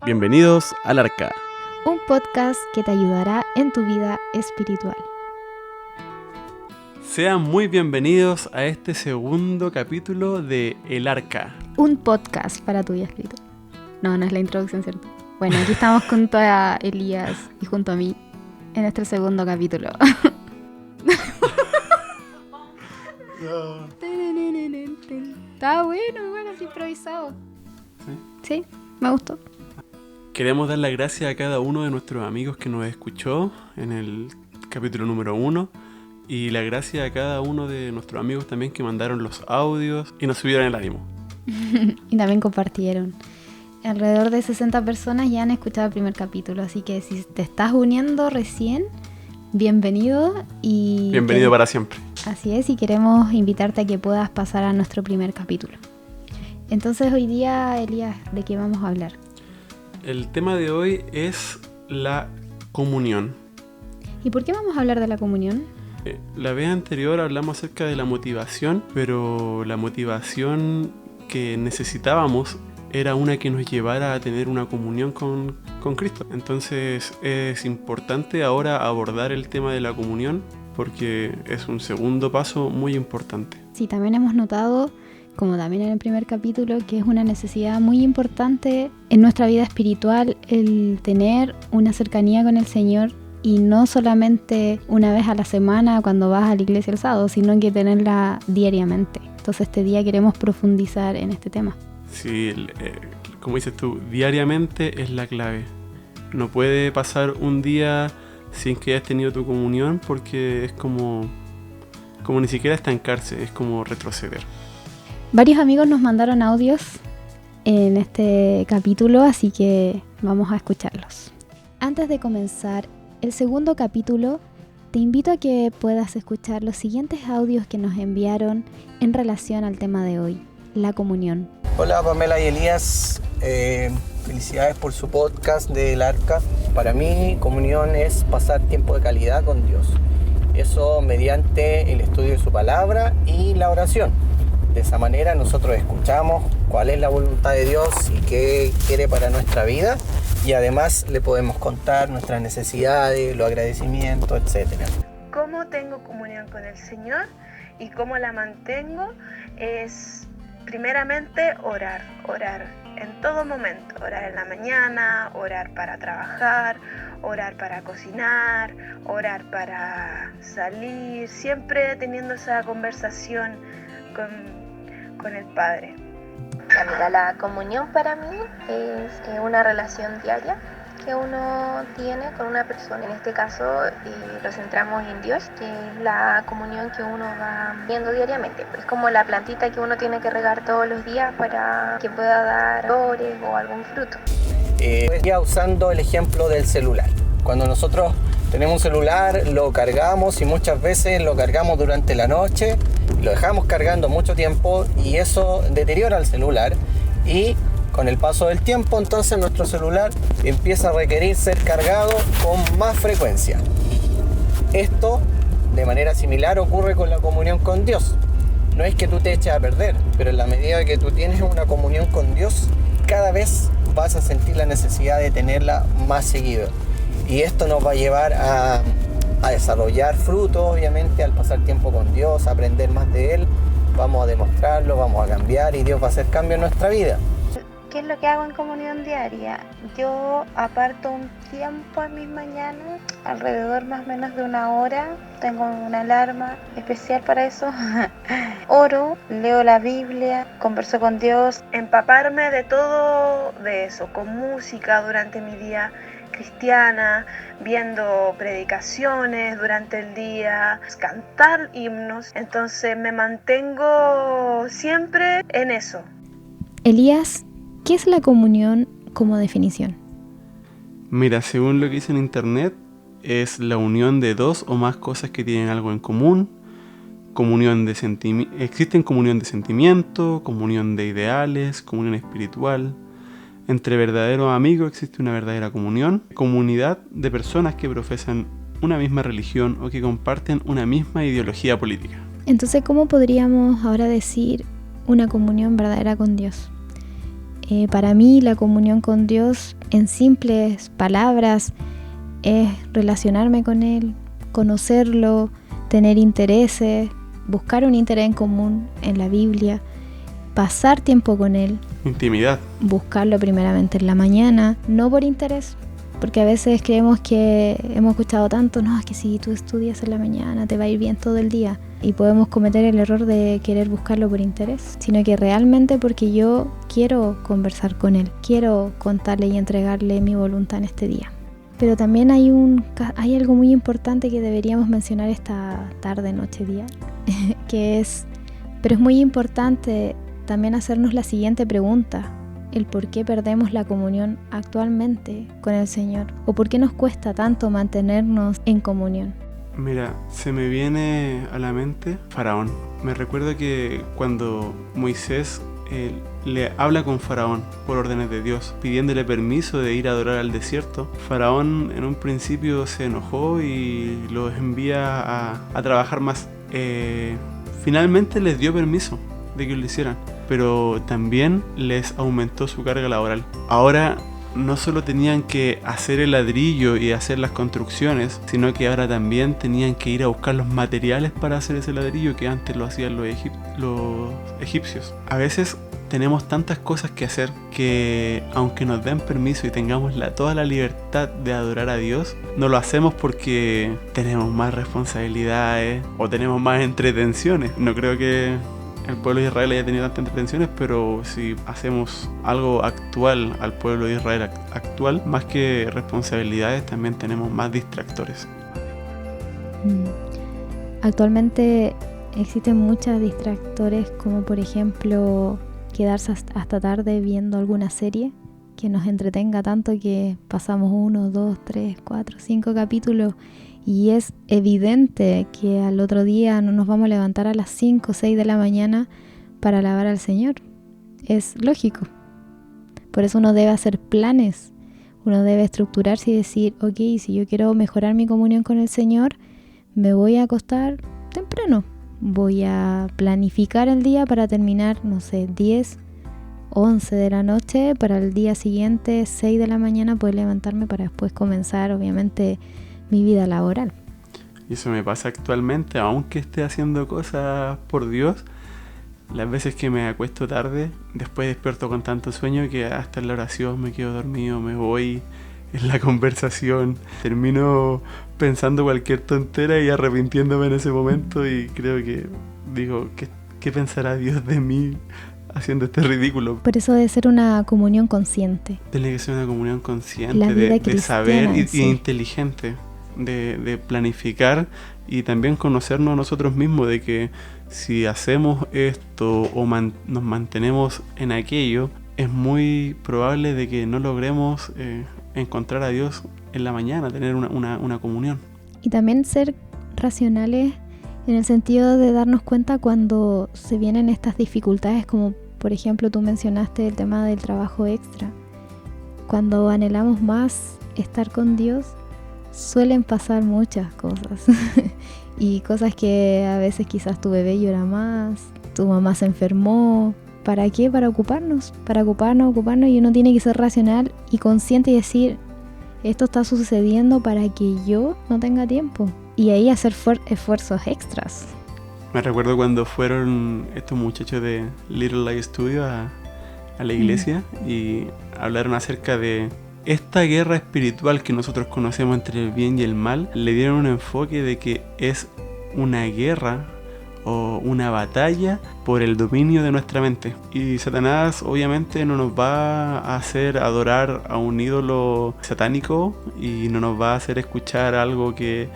Bienvenidos al Arca, un podcast que te ayudará en tu vida espiritual. Sean muy bienvenidos a este segundo capítulo de El Arca. Un podcast para tu vida espiritual. No es la introducción, ¿cierto? Bueno, aquí estamos junto a Elías y junto a mí en este segundo capítulo. Está bueno, así improvisado. Sí, me gustó. Queremos dar las gracias a cada uno de nuestros amigos que nos escuchó en el capítulo número 1 y las gracias a cada uno de nuestros amigos también que mandaron los audios y nos subieron el ánimo. Y también compartieron. Alrededor de 60 personas ya han escuchado el primer capítulo, así que si te estás uniendo recién, bienvenido y... Bienvenido para siempre. Así es, y queremos invitarte a que puedas pasar a nuestro primer capítulo. Entonces hoy día, Elías, ¿de qué vamos a hablar? El tema de hoy es la comunión. ¿Y por qué vamos a hablar de la comunión? La vez anterior hablamos acerca de la motivación, pero la motivación que necesitábamos era una que nos llevara a tener una comunión con Cristo. Entonces es importante ahora abordar el tema de la comunión porque es un segundo paso muy importante. Sí, también hemos notado, como también en el primer capítulo, que es una necesidad muy importante en nuestra vida espiritual el tener una cercanía con el Señor y no solamente una vez a la semana cuando vas a la iglesia el sábado, sino que tenerla diariamente. Entonces este día queremos profundizar en este tema. Sí, como dices tú, diariamente es la clave. No puede pasar un día sin que hayas tenido tu comunión porque es como ni siquiera estancarse, es como retroceder. Varios amigos nos mandaron audios en este capítulo, así que vamos a escucharlos. Antes de comenzar el segundo capítulo, te invito a que puedas escuchar los siguientes audios que nos enviaron en relación al tema de hoy, la comunión. Hola Pamela y Elías, felicidades por su podcast de El Arca. Para mí, comunión es pasar tiempo de calidad con Dios. Eso mediante el estudio de su palabra y la oración. De esa manera nosotros escuchamos cuál es la voluntad de Dios y qué quiere para nuestra vida. Y además le podemos contar nuestras necesidades, los agradecimientos, etc. ¿Cómo tengo comunión con el Señor y cómo la mantengo? Es primeramente orar en todo momento, orar en la mañana, orar para trabajar, orar para cocinar, orar para salir, siempre teniendo esa conversación con el Padre. Mira, la comunión para mí es una relación diaria que uno tiene con una persona. En este caso lo centramos en Dios, que es la comunión que uno va viendo diariamente. Es como la plantita que uno tiene que regar todos los días para que pueda dar flores o algún fruto. Ya usando el ejemplo del celular. Cuando nosotros tenemos un celular, lo cargamos y muchas veces lo cargamos durante la noche, lo dejamos cargando mucho tiempo y eso deteriora el celular y con el paso del tiempo entonces nuestro celular empieza a requerir ser cargado con más frecuencia. Esto de manera similar ocurre con la comunión con Dios. No es que tú te eches a perder, pero en la medida que tú tienes una comunión con Dios, cada vez vas a sentir la necesidad de tenerla más seguido. Y esto nos va a llevar a desarrollar frutos, obviamente, al pasar tiempo con Dios, a aprender más de Él. Vamos a demostrarlo, vamos a cambiar y Dios va a hacer cambio en nuestra vida. ¿Qué es lo que hago en comunión diaria? Yo aparto un tiempo en mis mañanas, alrededor más o menos de 1 hora. Tengo una alarma especial para eso. Oro, leo la Biblia, converso con Dios. Empaparme de todo de eso, con música durante mi día cristiana, viendo predicaciones durante el día, cantar himnos. Entonces me mantengo siempre en eso. Elías, ¿qué es la comunión como definición? Mira, según lo que dice en internet, es la unión de dos o más cosas que tienen algo en común. Existen comunión de sentimiento, comunión de ideales, comunión espiritual. Entre verdaderos amigos existe una verdadera comunión, comunidad de personas que profesan una misma religión o que comparten una misma ideología política. Entonces, ¿cómo podríamos ahora decir una comunión verdadera con Dios? Para mí la comunión con Dios, en simples palabras, es relacionarme con Él, conocerlo, tener intereses, buscar un interés en común en la Biblia, pasar tiempo con Él. Intimidad. Buscarlo primeramente en la mañana, no por interés, porque a veces creemos que hemos escuchado tanto, no, es que si tú estudias en la mañana te va a ir bien todo el día, y podemos cometer el error de querer buscarlo por interés, sino que realmente porque yo quiero conversar con Él, quiero contarle y entregarle mi voluntad en este día. Pero también hay algo muy importante que deberíamos mencionar esta tarde, noche, día, pero es muy importante también hacernos la siguiente pregunta: el por qué perdemos la comunión actualmente con el Señor, o por qué nos cuesta tanto mantenernos en comunión. Mira, se me viene a la mente Faraón. Me recuerdo que cuando Moisés le habla con Faraón por órdenes de Dios, pidiéndole permiso de ir a adorar al desierto, Faraón en un principio se enojó y los envía a trabajar más. Finalmente les dio permiso de que lo hicieran, pero también les aumentó su carga laboral. Ahora no solo tenían que hacer el ladrillo y hacer las construcciones, sino que ahora también tenían que ir a buscar los materiales para hacer ese ladrillo que antes lo hacían los egipcios. A veces tenemos tantas cosas que hacer que, aunque nos den permiso y tengamos toda la libertad de adorar a Dios, no lo hacemos porque tenemos más responsabilidades o tenemos más entretenciones. No creo que el pueblo de Israel haya tenido tantas entretenciones, pero si hacemos algo actual al pueblo de Israel actual, más que responsabilidades, también tenemos más distractores. Actualmente existen muchos distractores, como por ejemplo quedarse hasta tarde viendo alguna serie que nos entretenga tanto que pasamos 1, 2, 3, 4, 5 capítulos y es evidente que al otro día no nos vamos a levantar a las 5 o 6 de la mañana para alabar al Señor. Es lógico. Por eso uno debe hacer planes, uno debe estructurarse y decir, ok, si yo quiero mejorar mi comunión con el Señor, me voy a acostar temprano. Voy a planificar el día para terminar, 10, 11 de la noche, para el día siguiente, 6 de la mañana, poder levantarme para después comenzar, obviamente, mi vida laboral. Y eso me pasa actualmente, aunque esté haciendo cosas por Dios. Las veces que me acuesto tarde, después despierto con tanto sueño que hasta en la oración me quedo dormido, me voy en la conversación, termino pensando cualquier tontera y arrepintiéndome en ese momento, y creo que digo, ¿qué pensará Dios de mí haciendo este ridículo? Por eso debe ser una comunión consciente. Tiene que ser una comunión consciente, de saber y inteligente, de planificar y también conocernos a nosotros mismos, de que si hacemos esto o nos mantenemos en aquello, es muy probable de que no logremos encontrar a Dios en la mañana, tener una comunión. Y también ser racionales en el sentido de darnos cuenta cuando se vienen estas dificultades, como por ejemplo tú mencionaste el tema del trabajo extra. Cuando anhelamos más estar con Dios, suelen pasar muchas cosas y cosas que a veces quizás tu bebé llora más, tu mamá se enfermó. ¿Para qué? Para ocuparnos, y uno tiene que ser racional y consciente y decir, esto está sucediendo para que yo no tenga tiempo, y ahí hacer esfuerzos extras. Me recuerdo cuando fueron estos muchachos de Little Light Studio a la iglesia y hablaron acerca de esta guerra espiritual que nosotros conocemos entre el bien y el mal. Le dieron un enfoque de que es una guerra o una batalla por el dominio de nuestra mente, y Satanás obviamente no nos va a hacer adorar a un ídolo satánico y no nos va a hacer escuchar algo que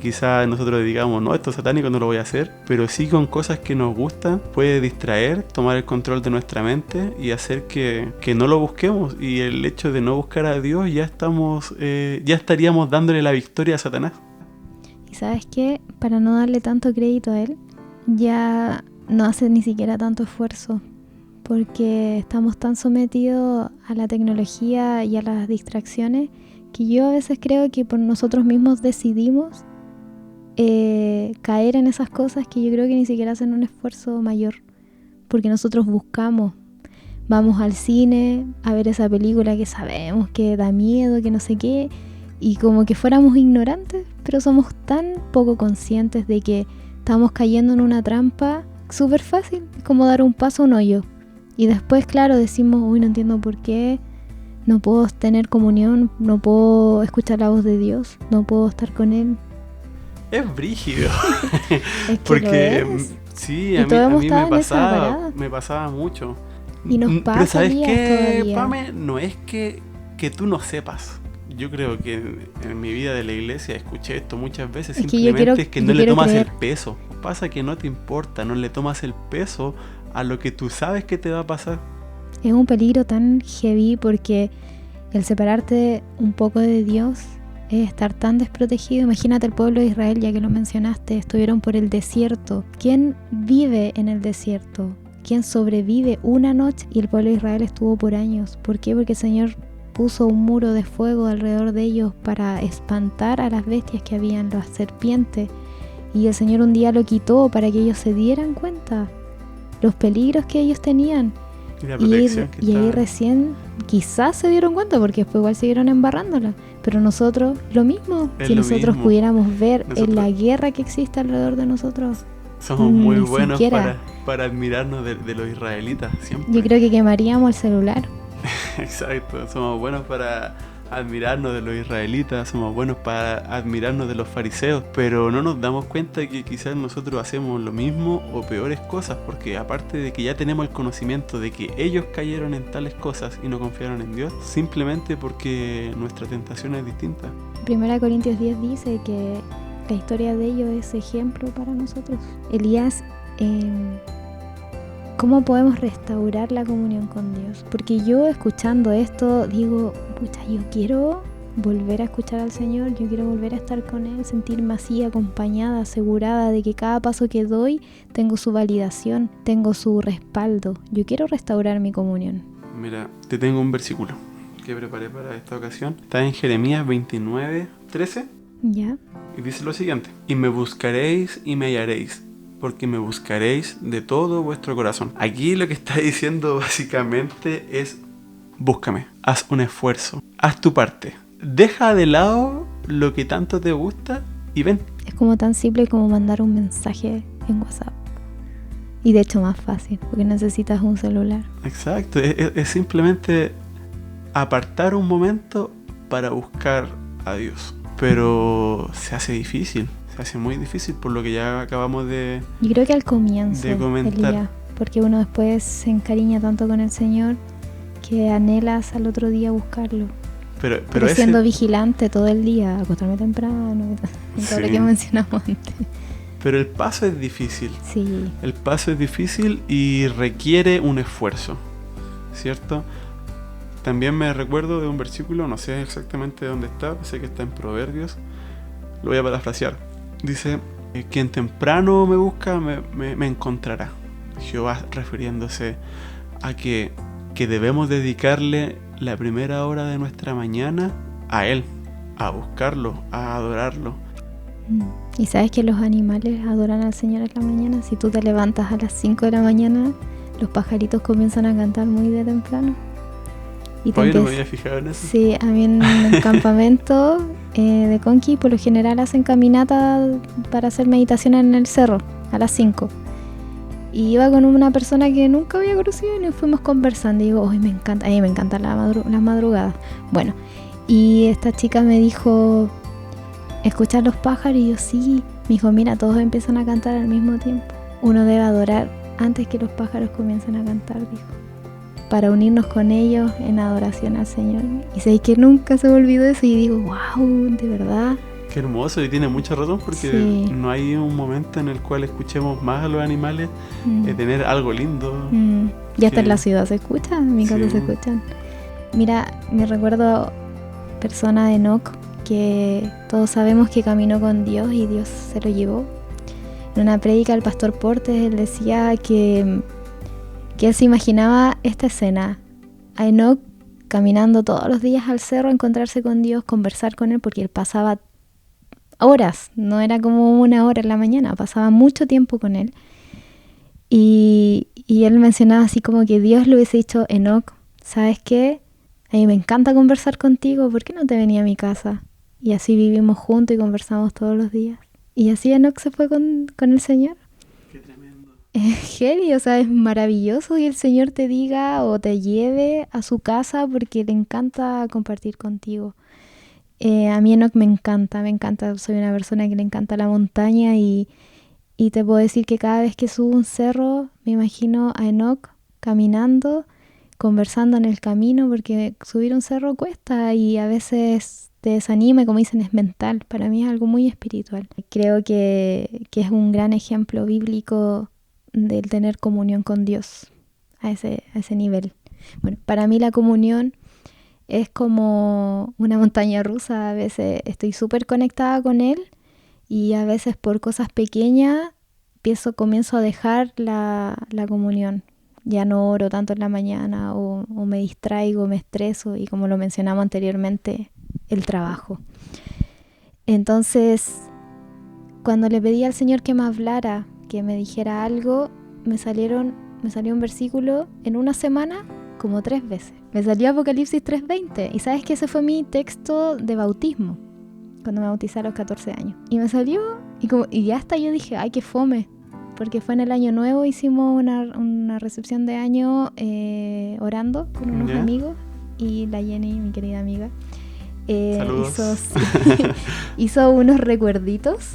quizá nosotros digamos, no, esto es satánico, no lo voy a hacer, pero sí con cosas que nos gustan puede distraer, tomar el control de nuestra mente y hacer que no lo busquemos, y el hecho de no buscar a Dios ya estaríamos dándole la victoria a Satanás. ¿Y sabes qué? Para no darle tanto crédito a él, ya no hace ni siquiera tanto esfuerzo, porque estamos tan sometidos a la tecnología y a las distracciones que yo a veces creo que por nosotros mismos decidimos caer en esas cosas que yo creo que ni siquiera hacen un esfuerzo mayor, porque nosotros buscamos vamos al cine a ver esa película que sabemos que da miedo, que no sé qué, y como que fuéramos ignorantes, pero somos tan poco conscientes de que estamos cayendo en una trampa súper fácil, como dar un paso a un hoyo. Y después, claro, decimos, uy, no entiendo por qué, no puedo tener comunión, no puedo escuchar la voz de Dios, no puedo estar con Él. Es brígido. Es que Porque lo es. sí, Y a todos hemos mí estado en esa parada. me pasaba mucho. Y nos Pero pasa ¿sabes días qué, todavía. Pame? No es que tú no sepas. Yo creo que en mi vida de la iglesia escuché esto muchas veces. Es que yo Simplemente quiero- es que yo no le quiero tomas creer. el peso. Pasa que no te importa, no le tomas el peso a lo que tú sabes que te va a pasar. Es un peligro tan heavy porque el separarte un poco de Dios es estar tan desprotegido. Imagínate el pueblo de Israel, ya que lo mencionaste, estuvieron por el desierto. ¿Quién vive en el desierto? ¿Quién sobrevive una noche? Y el pueblo de Israel estuvo por años. ¿Por qué? Porque el Señor puso un muro de fuego alrededor de ellos para espantar a las bestias que habían, las serpientes. Y el Señor un día lo quitó para que ellos se dieran cuenta los peligros que ellos tenían. Y la Y, protección que y ahí está. recién quizás se dieron cuenta, porque después igual siguieron embarrándola. Pero nosotros, lo mismo. Es Si lo nosotros mismo. pudiéramos ver Nosotros- en la guerra que existe alrededor de nosotros, Somos muy ni buenos siquiera. para admirarnos de los israelitas. Siempre. yo creo que quemaríamos el celular. Exacto, somos buenos para admirarnos de los israelitas, somos buenos para admirarnos de los fariseos, pero no nos damos cuenta que quizás nosotros hacemos lo mismo o peores cosas, porque aparte de que ya tenemos el conocimiento de que ellos cayeron en tales cosas y no confiaron en Dios, simplemente porque nuestra tentación es distinta. 1 Corintios 10 dice que la historia de ellos es ejemplo para nosotros. Elías, ¿cómo podemos restaurar la comunión con Dios? Porque yo escuchando esto digo, pucha, yo quiero volver a escuchar al Señor, yo quiero volver a estar con Él, sentirme así acompañada, asegurada de que cada paso que doy tengo su validación, tengo su respaldo. Yo quiero restaurar mi comunión. Mira, te tengo un versículo que preparé para esta ocasión. Está en Jeremías 29:13 ¿Ya? y dice lo siguiente: y me buscaréis y me hallaréis, porque me buscaréis de todo vuestro corazón. Aquí lo que está diciendo básicamente es: búscame, haz un esfuerzo, haz tu parte, deja de lado lo que tanto te gusta y ven. Es como tan simple como mandar un mensaje en WhatsApp. Y de hecho más fácil, porque necesitas un celular. Exacto, es simplemente apartar un momento para buscar a Dios. Pero se hace difícil, se hace muy difícil por lo que ya acabamos de... Yo creo que al comienzo, De comentar. Elías, porque uno después se encariña tanto con el Señor que anhelas al otro día buscarlo. Pero Pero ese- siendo vigilante todo el día, acostarme temprano, y todo lo Sí. que mencionamos antes. pero el paso es difícil. Sí, El paso es difícil y requiere un esfuerzo, ¿cierto? También me recuerdo de un versículo, no sé exactamente dónde está, sé que está en Proverbios, lo voy a parafrasear. Dice, quien temprano me busca me encontrará. Jehová refiriéndose a que debemos dedicarle la primera hora de nuestra mañana a Él, a buscarlo, a adorarlo. Y sabes que los animales adoran al Señor en la mañana. Si tú te levantas a las 5 de la mañana, los pajaritos comienzan a cantar muy de temprano. Y te Hoy no me empieza- había fijado en eso. Sí, a mí en el campamento de Conqui por lo general hacen caminata para hacer meditación en el cerro a las 5. Y iba con una persona que nunca había conocido y nos fuimos conversando. Y digo, ay, me encanta, a mí me encantan las madrugadas. Bueno, y esta chica me dijo, ¿escuchas los pájaros? Y yo, sí. Me dijo, mira, todos empiezan a cantar al mismo tiempo. Uno debe adorar antes que los pájaros comiencen a cantar, dijo, para unirnos con ellos en adoración al Señor. Y sé que nunca se me olvidó eso y digo, wow, de verdad. Qué hermoso, y tiene mucha razón porque Sí. no hay un momento en el cual escuchemos más a los animales, tener algo lindo. Y hasta que- en la ciudad se escucha, en mi casa Sí. se escuchan. Mira, me recuerdo persona de Enoch, que todos sabemos que caminó con Dios y Dios se lo llevó. En una prédica el pastor Portes, él decía que él se imaginaba esta escena, a Enoch caminando todos los días al cerro a encontrarse con Dios, conversar con él, porque él pasaba horas, no era como una hora en la mañana, pasaba mucho tiempo con él. Y y él mencionaba así como que Dios le hubiese dicho, Enoc, ¿sabes qué? A mí me encanta conversar contigo, ¿por qué no te venía a mi casa? Y así vivimos juntos y conversamos todos los días. Y así Enoc se fue con el Señor. Qué tremendo. Es heavy, o sea, es maravilloso que el Señor te diga o te lleve a su casa porque le encanta compartir contigo. A mí Enoc me encanta, soy una persona que le encanta la montaña y te puedo decir que cada vez que subo un cerro me imagino a Enoc caminando, conversando en el camino, porque subir un cerro cuesta y a veces te desanima y como dicen es mental. Para mí es algo muy espiritual. Creo que es un gran ejemplo bíblico del tener comunión con Dios a ese nivel. Bueno, para mí la comunión es como una montaña rusa. A veces estoy súper conectada con Él y a veces por cosas pequeñas comienzo a dejar la comunión. Ya no oro tanto en la mañana o me distraigo, me estreso y como lo mencionamos anteriormente, el trabajo. Entonces, cuando le pedí al Señor que me hablara, que me dijera algo, me salió un versículo en una semana como 3 veces. Me salió Apocalipsis 3:20 y sabes que ese fue mi texto de bautismo cuando me bauticé a los 14 años. Y me salió y hasta yo dije, ay, qué fome. Porque fue en el año nuevo, hicimos una recepción de año orando con unos amigos y la Jenny, mi querida amiga, hizo unos recuerditos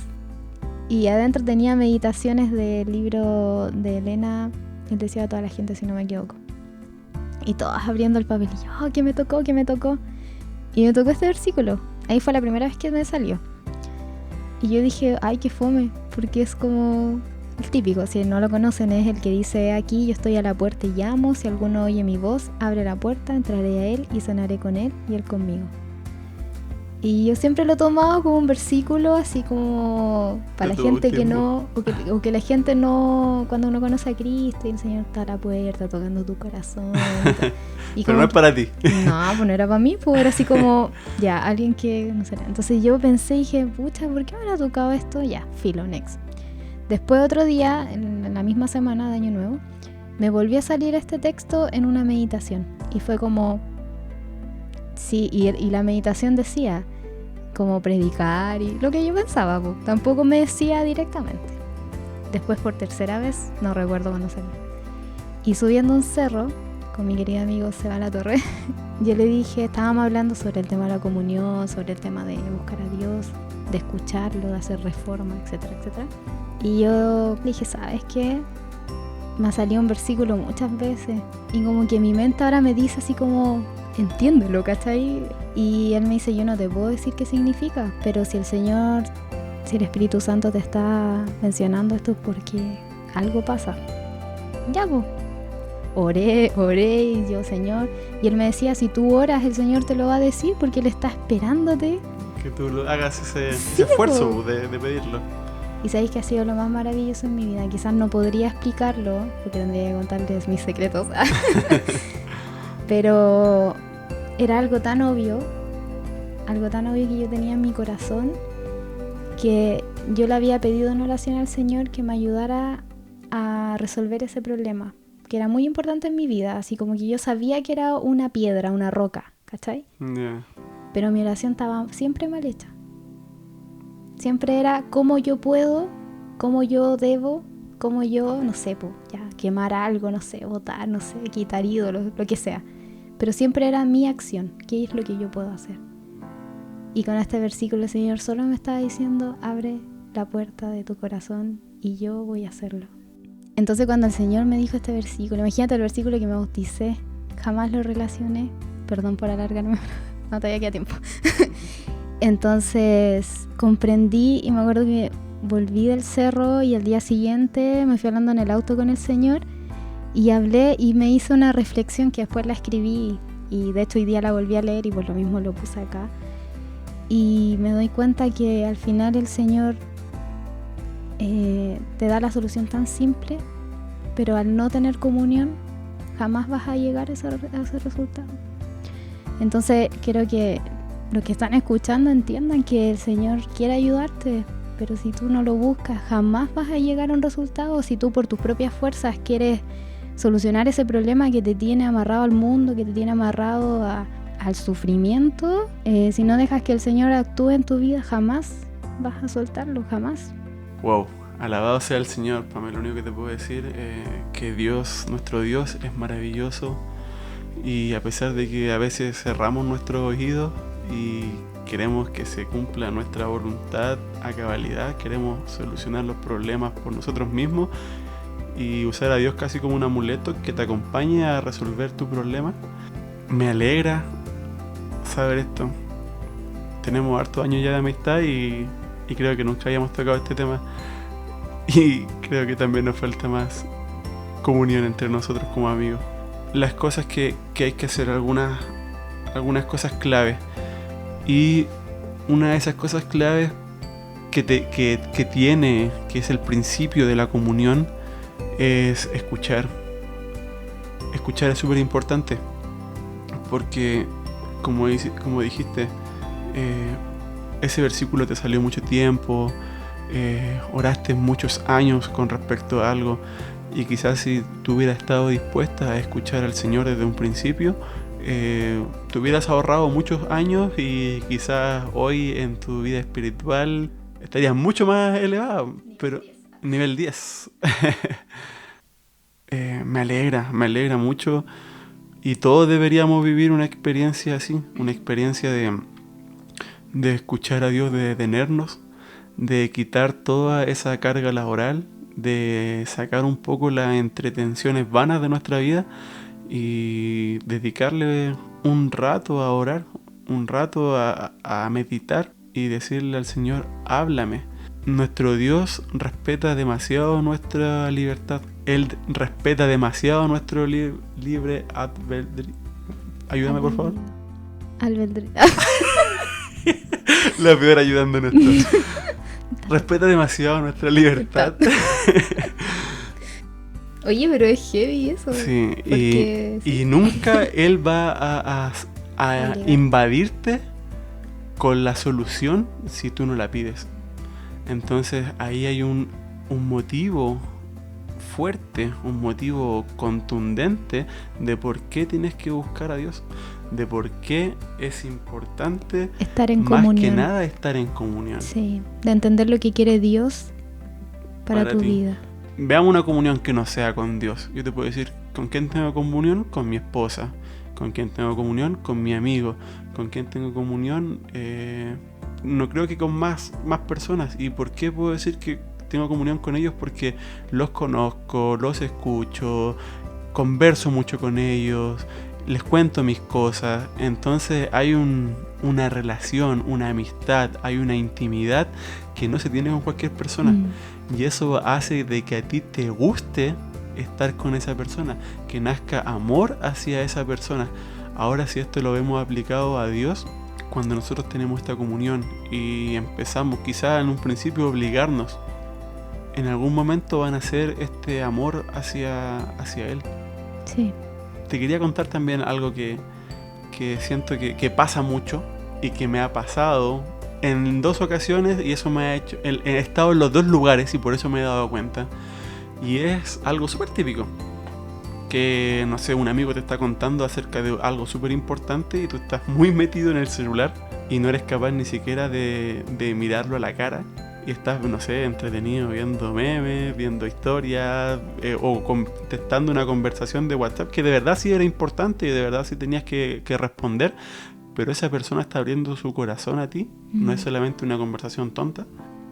y adentro tenía meditaciones del libro de Elena, El deseo de toda la gente, si no me equivoco. Y todas abriendo el papel y yo, oh, ¿qué me tocó? Y me tocó este versículo. Ahí fue la primera vez que me salió. Y yo dije, ay, qué fome, porque es como... El típico, si no lo conocen, es el que dice aquí, yo estoy a la puerta y llamo, si alguno oye mi voz, abre la puerta, entraré a él y cenaré con él y él conmigo. Y yo siempre lo he tomado como un versículo así como para la gente que no, o que la gente no, cuando uno conoce a Cristo y el Señor está a la puerta tocando tu corazón. Y pero no es para ti. No, pues no era para mí, pues era así como, ya, alguien que, no sé. Entonces yo pensé y dije, pucha, ¿por qué me habrá tocado esto? Ya, filo, next. Después otro día, en la misma semana de Año Nuevo, me volvió a salir este texto en una meditación. Y fue como, sí, y la meditación decía, como predicar y lo que yo pensaba, pues, tampoco me decía directamente. Después por tercera vez, no recuerdo cuándo salió. Y subiendo un cerro, con mi querido amigo Seba Latorre, yo le dije, estábamos hablando sobre el tema de la comunión, sobre el tema de buscar a Dios, de escucharlo, de hacer reforma, etcétera, etcétera. Y yo dije, ¿sabes qué? Me ha salido un versículo muchas veces y como que mi mente ahora me dice así como, entiéndelo, ¿cachai? Y él me dice, yo no te puedo decir qué significa, pero si el Espíritu Santo te está mencionando esto es porque algo pasa. Ya, pues. Oré y yo, Señor. Y él me decía, si tú oras, el Señor te lo va a decir porque Él está esperándote. Que tú hagas ese esfuerzo de pedirlo. Y sabéis que ha sido lo más maravilloso en mi vida. Quizás no podría explicarlo, porque tendría que contarles mis secretos. Pero era algo tan obvio que yo tenía en mi corazón, que yo le había pedido en oración al Señor que me ayudara a resolver ese problema, que era muy importante en mi vida, así como que yo sabía que era una piedra, una roca, ¿cachai? Yeah. Pero mi oración estaba siempre mal hecha. Siempre era cómo yo puedo, cómo yo debo, cómo yo, no sé, ya quemar algo, no sé, botar, no sé, quitar ídolos, lo que sea. Pero siempre era mi acción, qué es lo que yo puedo hacer. Y con este versículo el Señor solo me estaba diciendo, abre la puerta de tu corazón y yo voy a hacerlo. Entonces cuando el Señor me dijo este versículo, imagínate el versículo que me bauticé, jamás lo relacioné, perdón por alargarme, no todavía queda tiempo. Entonces comprendí y me acuerdo que volví del cerro y al día siguiente me fui hablando en el auto con el Señor y hablé y me hice una reflexión que después la escribí y de hecho hoy día la volví a leer y por lo mismo lo puse acá. Y me doy cuenta que al final el Señor te da la solución tan simple, pero al no tener comunión jamás vas a llegar a ese resultado. Entonces quiero que los que están escuchando entiendan que el Señor quiere ayudarte, pero si tú no lo buscas jamás vas a llegar a un resultado. Si tú por tus propias fuerzas quieres solucionar ese problema que te tiene amarrado al mundo, que te tiene amarrado al sufrimiento, si no dejas que el Señor actúe en tu vida, jamás vas a soltarlo, jamás. Wow, alabado sea el Señor. Pamela, lo único que te puedo decir que Dios, nuestro Dios, es maravilloso, y a pesar de que a veces cerramos nuestros oídos y queremos que se cumpla nuestra voluntad a cabalidad, queremos solucionar los problemas por nosotros mismos y usar a Dios casi como un amuleto que te acompañe a resolver tu problema. Me alegra saber esto. Tenemos hartos años ya de amistad y creo que nunca habíamos tocado este tema, y creo que también nos falta más comunión entre nosotros como amigos. Las cosas que hay que hacer, algunas cosas claves, y una de esas cosas claves que es el principio de la comunión, es escuchar. Escuchar es súper importante, porque como dijiste, ese versículo te salió mucho tiempo, oraste muchos años con respecto a algo, y quizás si tú hubieras estado dispuesta a escuchar al Señor desde un principio, te hubieras ahorrado muchos años, y quizás hoy en tu vida espiritual estarías mucho más elevado, pero nivel 10. Me alegra mucho, y todos deberíamos vivir una experiencia así, una experiencia de escuchar a Dios, de detenernos, de quitar toda esa carga laboral, de sacar un poco las entretenciones vanas de nuestra vida y dedicarle un rato a orar, un rato a meditar y decirle al Señor: háblame. Nuestro Dios respeta demasiado nuestra libertad. Él respeta demasiado nuestro libre albedrío. Ayúdame, por favor. Albedrío. La peor ayudando en esto. Respeta demasiado nuestra libertad. Oye, pero es heavy eso. Sí, porque, y nunca Él va a invadirte con la solución si tú no la pides. Entonces ahí hay un motivo fuerte, un motivo contundente de por qué tienes que buscar a Dios, de por qué es importante estar en más comunión. que nada estar en comunión. Sí, de entender lo que quiere Dios para tu ti. vida. Veamos una comunión que no sea con Dios. Yo te puedo decir, ¿con quién tengo comunión? Con mi esposa. ¿Con quién tengo comunión? Con mi amigo. ¿Con quién tengo comunión? No creo que con más personas. ¿Y por qué puedo decir que tengo comunión con ellos? Porque los conozco, los escucho, converso mucho con ellos, les cuento mis cosas. Entonces hay una relación, una amistad, hay una intimidad que no se tiene con cualquier persona. Y eso hace de que a ti te guste estar con esa persona, que nazca amor hacia esa persona. Ahora, si esto lo vemos aplicado a Dios, cuando nosotros tenemos esta comunión y empezamos quizás en un principio a obligarnos, en algún momento van a ser este amor hacia Él. Sí. Te quería contar también algo que siento que pasa mucho y que me ha pasado en 2 ocasiones, y eso me ha hecho... He estado en los 2 lugares y por eso me he dado cuenta. Y es algo súper típico. Que, no sé, un amigo te está contando acerca de algo súper importante y tú estás muy metido en el celular y no eres capaz ni siquiera de mirarlo a la cara. Y estás, no sé, entretenido viendo memes, viendo historias, o contestando una conversación de WhatsApp que de verdad sí era importante y de verdad sí tenías que responder. Pero esa persona está abriendo su corazón a ti, no es solamente una conversación tonta,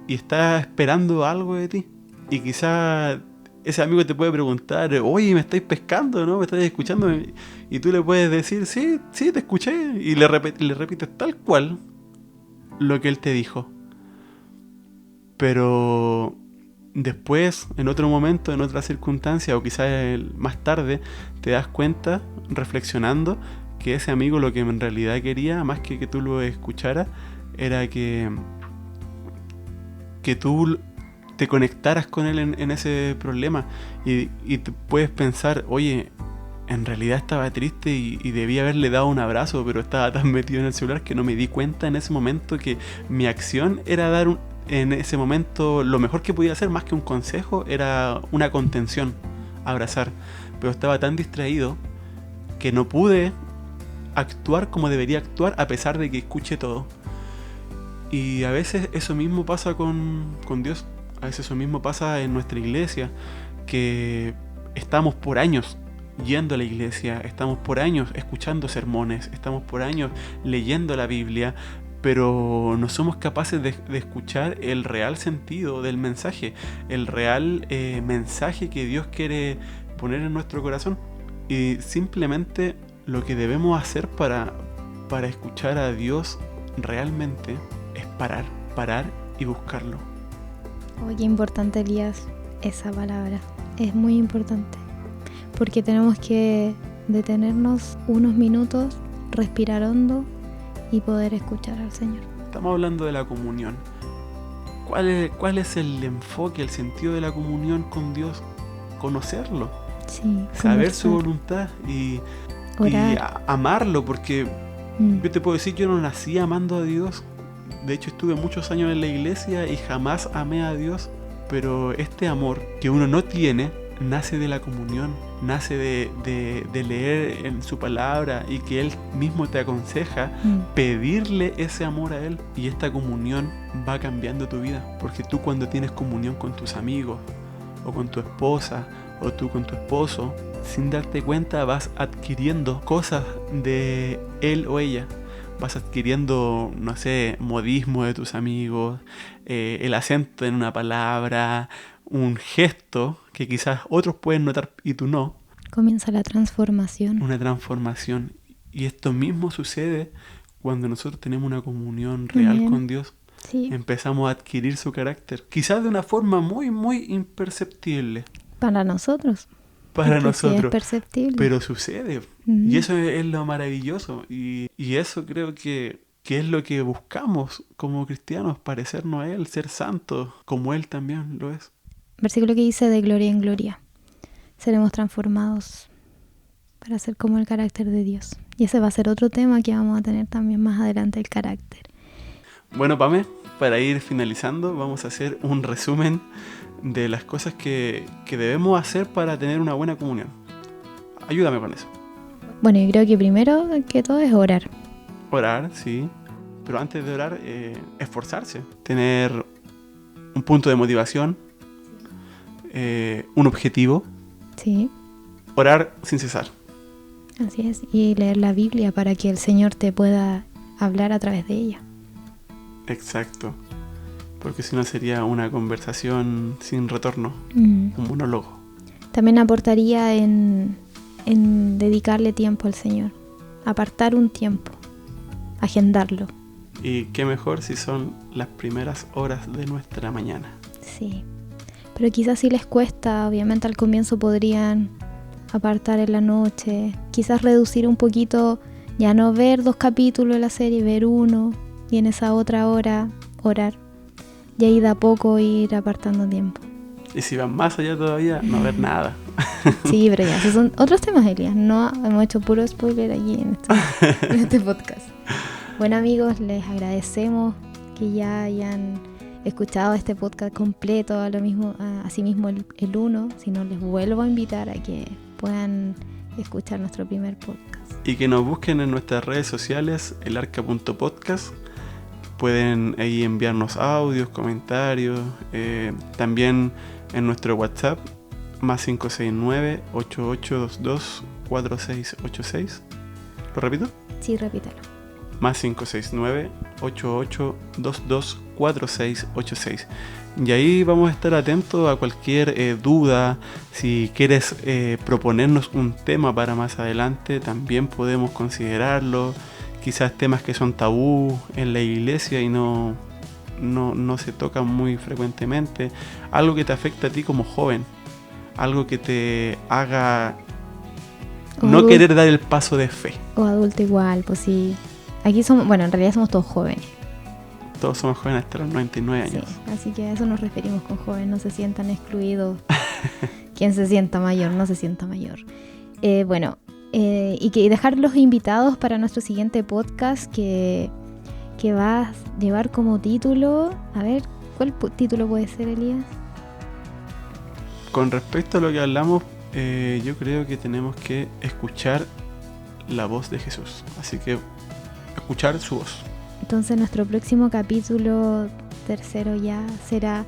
y está esperando algo de ti. Y quizá ese amigo te puede preguntar: oye, ¿me estáis pescando, no? ¿Me estáis escuchando? Y tú le puedes decir: sí, te escuché. Y le repites tal cual lo que él te dijo. Pero después, en otro momento, en otra circunstancia, o quizás más tarde, te das cuenta, reflexionando, que ese amigo lo que en realidad quería, más que tú lo escucharas, era que tú te conectaras con él en ese problema. Y te puedes pensar: oye, en realidad estaba triste y debía haberle dado un abrazo, pero estaba tan metido en el celular que no me di cuenta en ese momento que mi acción era dar en ese momento lo mejor que podía hacer, más que un consejo, era una contención, abrazar. pero estaba tan distraído que no pude actuar como debería actuar a pesar de que escuché todo. Y a veces eso mismo pasa con Dios, a veces eso mismo pasa en nuestra iglesia, que estamos por años yendo a la iglesia, estamos por años escuchando sermones, estamos por años leyendo la Biblia, pero no somos capaces de escuchar el real sentido del mensaje, el real mensaje que Dios quiere poner en nuestro corazón. Y simplemente lo que debemos hacer para escuchar a Dios realmente es parar y buscarlo. Oh, qué importante, Elías, esa palabra. Es muy importante. Porque tenemos que detenernos unos minutos, respirar hondo y poder escuchar al Señor. Estamos hablando de la comunión. ¿Cuál es el enfoque, el sentido de la comunión con Dios? Conocerlo. Sí, saber su voluntad y amarlo, porque yo te puedo decir, yo no nací amando a Dios. De hecho, estuve muchos años en la iglesia y jamás amé a Dios, pero este amor que uno no tiene nace de la comunión, nace de leer en su palabra y que Él mismo te aconseja pedirle ese amor a Él, y esta comunión va cambiando tu vida, porque tú cuando tienes comunión con tus amigos o con tu esposa o tú con tu esposo, sin darte cuenta vas adquiriendo cosas de él o ella. Vas adquiriendo, no sé, modismo de tus amigos, el acento en una palabra, un gesto que quizás otros pueden notar y tú no. Comienza la transformación. Una transformación. Y esto mismo sucede cuando nosotros tenemos una comunión real con Dios. Sí. Empezamos a adquirir su carácter, quizás de una forma muy, muy imperceptible. Para nosotros. Para nosotros. Sí, es perceptible. Pero sucede. Y eso es lo maravilloso. Y eso creo que es lo que buscamos como cristianos, parecernos a Él, ser santos, como Él también lo es. Versículo que dice: de gloria en gloria seremos transformados para ser como el carácter de Dios. Y ese va a ser otro tema que vamos a tener también más adelante, el carácter. Bueno, Pame, para ir finalizando, vamos a hacer un resumen de las cosas que debemos hacer para tener una buena comunión. Ayúdame con eso. Bueno, yo creo que primero que todo es orar. Orar, sí. Pero antes de orar, esforzarse. Tener un punto de motivación, un objetivo. Sí. Orar sin cesar. Así es. Y leer la Biblia para que el Señor te pueda hablar a través de ella. Exacto. Porque si no sería una conversación sin retorno, un monólogo. También aportaría en dedicarle tiempo al Señor, apartar un tiempo, agendarlo. Y qué mejor si son las primeras horas de nuestra mañana. Sí, pero quizás si les cuesta, obviamente al comienzo podrían apartar en la noche, quizás reducir un poquito, ya no ver 2 capítulos de la serie, ver 1, y en esa otra hora orar. Y ahí de a poco ir apartando tiempo. Y si van más allá todavía, no ver nada. Sí, pero ya, esos son otros temas, Elías. No hemos hecho puro spoiler aquí en este podcast. Bueno, amigos, les agradecemos que ya hayan escuchado este podcast completo, asimismo el 1. Si no, les vuelvo a invitar a que puedan escuchar nuestro primer podcast. Y que nos busquen en nuestras redes sociales, elarca.podcast. Pueden ahí enviarnos audios, comentarios, también en nuestro WhatsApp, más 569-8822-4686. ¿Lo repito? Sí, repítalo. Más 569-8822-4686. Y ahí vamos a estar atentos a cualquier duda. Si quieres proponernos un tema para más adelante, también podemos considerarlo. Quizás temas que son tabú en la iglesia y no se tocan muy frecuentemente. Algo que te afecta a ti como joven. Algo que te haga no querer dar el paso de fe. O adulto igual, pues sí. Aquí somos, bueno, en realidad somos todos jóvenes. Todos somos jóvenes hasta los 99 años. Sí, así que a eso nos referimos con jóvenes. No se sientan excluidos. Quien se sienta mayor, no se sienta mayor. Y dejarlos invitados para nuestro siguiente podcast que va a llevar como título... A ver, ¿cuál título puede ser, Elías? Con respecto a lo que hablamos, Yo creo que tenemos que escuchar la voz de Jesús. Así que escuchar su voz. Entonces nuestro próximo capítulo, tercero ya, será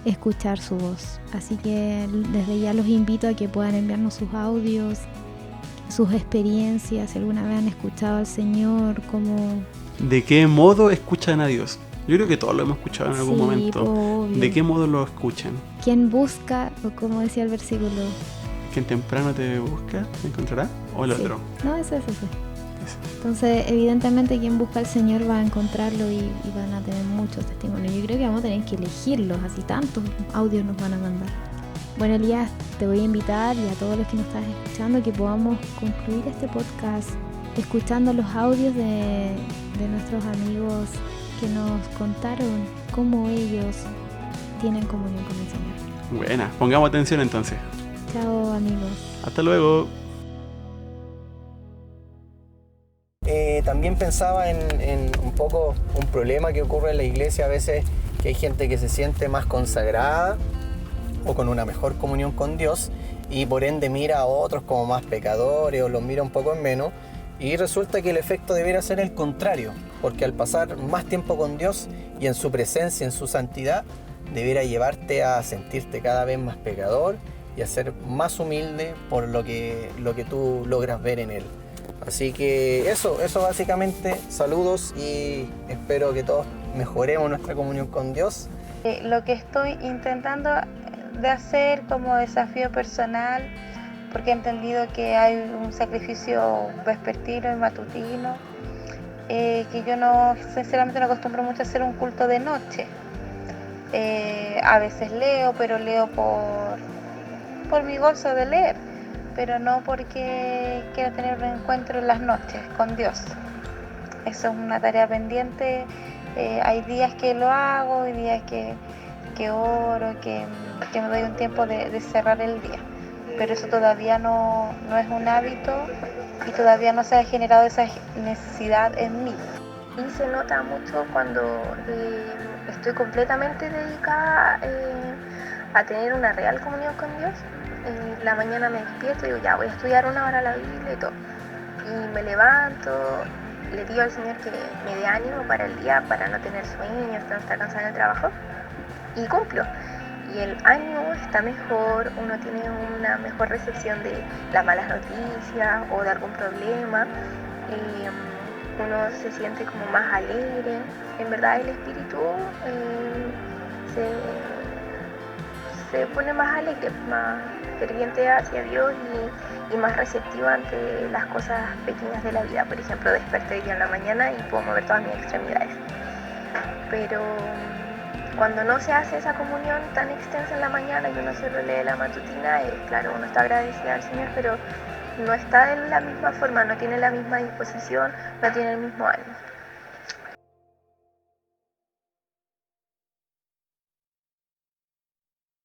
escuchar su voz. Así que desde ya los invito a que puedan enviarnos sus audios, sus experiencias, si alguna vez han escuchado al Señor, cómo... ¿De qué modo escuchan a Dios? Yo creo que todos lo hemos escuchado en algún Sí, momento. obvio. ¿De qué modo lo escuchan? ¿Quién busca, o como decía el versículo? ¿Quien temprano te busca, te encontrará? ¿O el Sí. otro? No, ese. Ese. Entonces, evidentemente, quien busca al Señor va a encontrarlo y van a tener muchos testimonios. Yo creo que vamos a tener que elegirlos, así tantos audios nos van a mandar. Bueno, Elías, te voy a invitar y a todos los que nos están escuchando que podamos concluir este podcast escuchando los audios de nuestros amigos que nos contaron cómo ellos tienen comunión con el Señor. Buena, pongamos atención entonces. Chao, amigos. Hasta luego. También pensaba en un poco un problema que ocurre en la iglesia a veces, que hay gente que se siente más consagrada o con una mejor comunión con Dios y por ende mira a otros como más pecadores o los mira un poco en menos, y resulta que el efecto debería ser el contrario, porque al pasar más tiempo con Dios y en su presencia, en su santidad, debiera llevarte a sentirte cada vez más pecador y a ser más humilde por lo que tú logras ver en Él. Así que eso básicamente. Saludos y espero que todos mejoremos nuestra comunión con Dios. Lo que estoy intentando de hacer como desafío personal, porque he entendido que hay un sacrificio vespertino y matutino, que yo no, sinceramente no acostumbro mucho a hacer un culto de noche. A veces leo, pero leo por mi gozo de leer, pero no porque quiero tener un encuentro en las noches con Dios. Eso es una tarea pendiente. Hay días que lo hago, hay días que oro, que me doy un tiempo de cerrar el día. Pero eso todavía no es un hábito y todavía no se ha generado esa necesidad en mí. Y se nota mucho cuando estoy completamente dedicada a tener una real comunión con Dios. En la mañana me despierto y digo, ya voy a estudiar 1 hora la Biblia y todo. Y me levanto, le pido al Señor que me dé ánimo para el día, para no tener sueño, no estar cansada en el trabajo. Y cumplo. Y el ánimo está mejor, uno tiene una mejor recepción de las malas noticias o de algún problema. Uno se siente como más alegre. En verdad el espíritu se pone más alegre, más ferviente hacia Dios y más receptivo ante las cosas pequeñas de la vida. Por ejemplo, desperté ya en la mañana y puedo mover todas mis extremidades. Pero cuando no se hace esa comunión tan extensa en la mañana y uno se lee la matutina, claro, uno está agradecido al Señor, pero no está de la misma forma, no tiene la misma disposición, no tiene el mismo ánimo.